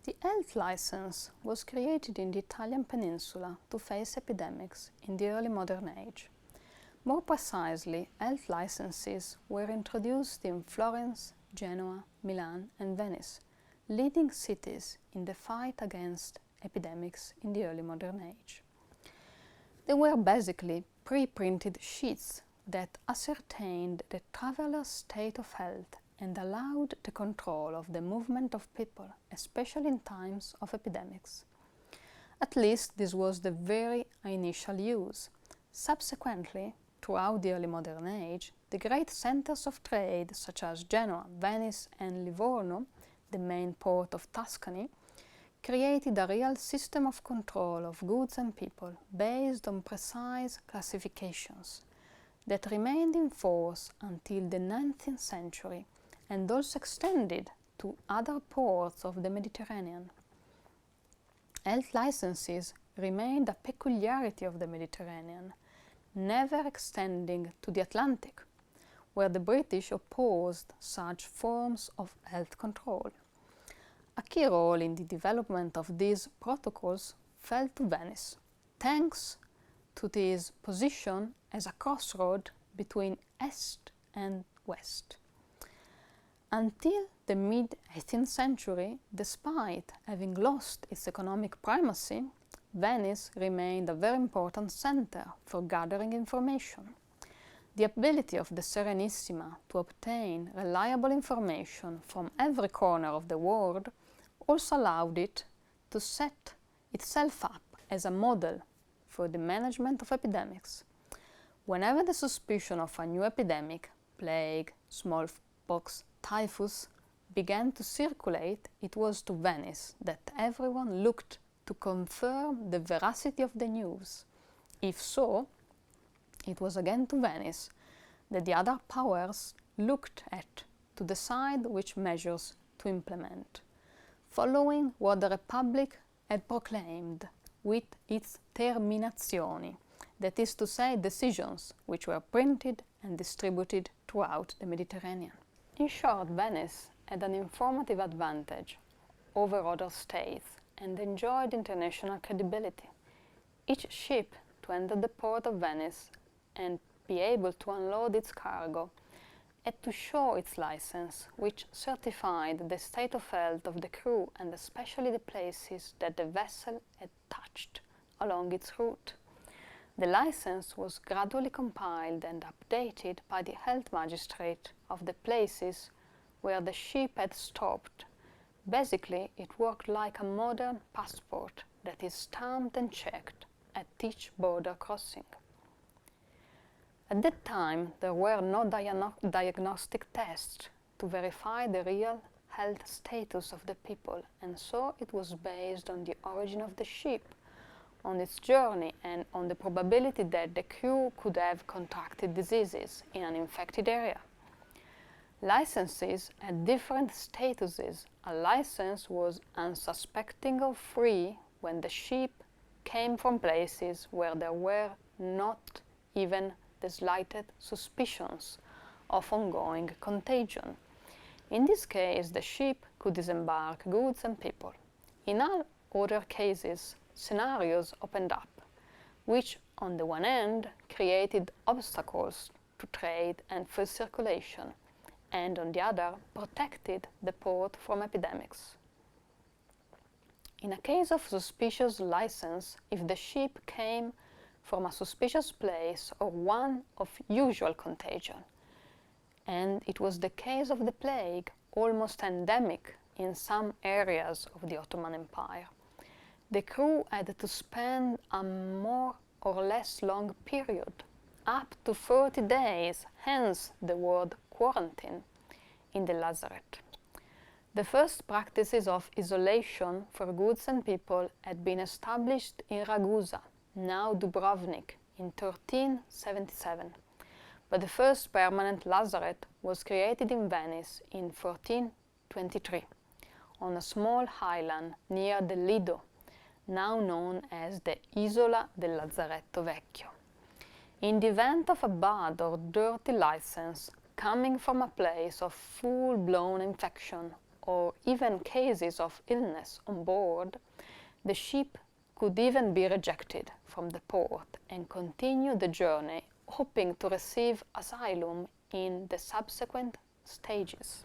The health license was created in the Italian peninsula to face epidemics in the early modern age. More precisely, health licenses were introduced in Florence, Genoa, Milan and Venice, leading cities in the fight against epidemics in the early modern age. They were basically pre-printed sheets that ascertained the traveler's state of health and allowed the control of the movement of people, especially in times of epidemics. At least this was the very initial use. Subsequently, throughout the early modern age, the great centers of trade such as Genoa, Venice and Livorno, the main port of Tuscany, created a real system of control of goods and people based on precise classifications that remained in force until the 19th century and also extended to other ports of the Mediterranean. Health licenses remained a peculiarity of the Mediterranean, never extending to the Atlantic, where the British opposed such forms of health control. A key role in the development of these protocols fell to Venice, thanks to its position as a crossroad between East and West. Until the mid-18th century, despite having lost its economic primacy, Venice remained a very important center for gathering information. The ability of the Serenissima to obtain reliable information from every corner of the world also allowed it to set itself up as a model for the management of epidemics. Whenever the suspicion of a new epidemic, plague, smallpox, typhus, began to circulate, it was to Venice that everyone looked to confirm the veracity of the news. If so, it was again to Venice that the other powers looked at to decide which measures to implement, following what the Republic had proclaimed with its terminazioni, that is to say, decisions which were printed and distributed throughout the Mediterranean. In short, Venice had an informative advantage over other states and enjoyed international credibility. Each ship to enter the port of Venice and be able to unload its cargo had to show its license, which certified the state of health of the crew and especially the places that the vessel had touched along its route. The license was gradually compiled and updated by the health magistrate of the places where the ship had stopped. Basically, it worked like a modern passport that is stamped and checked at each border crossing. At that time, there were no diagnostic tests to verify the real health status of the people, and so it was based on the origin of the ship, on its journey, and on the probability that the crew could have contracted diseases in an infected area. Licenses had different statuses. A license was unsuspecting or free when the ship came from places where there were not even the slightest suspicions of ongoing contagion. In this case, the ship could disembark goods and people. In all other cases, scenarios opened up, which on the one hand created obstacles to trade and free circulation, and on the other protected the port from epidemics. In a case of suspicious license, if the ship came from a suspicious place or one of usual contagion, and it was the case of the plague, almost endemic in some areas of the Ottoman Empire, the crew had to spend a more or less long period, up to 30 days, hence the word quarantine, in the lazaret. The first practices of isolation for goods and people had been established in Ragusa, now Dubrovnik, in 1377, but the first permanent lazaret was created in Venice in 1423, on a small island near the Lido, now known as the Isola del Lazzaretto Vecchio. In the event of a bad or dirty license coming from a place of full-blown infection or even cases of illness on board, the ship could even be rejected from the port and continue the journey, hoping to receive asylum in the subsequent stages.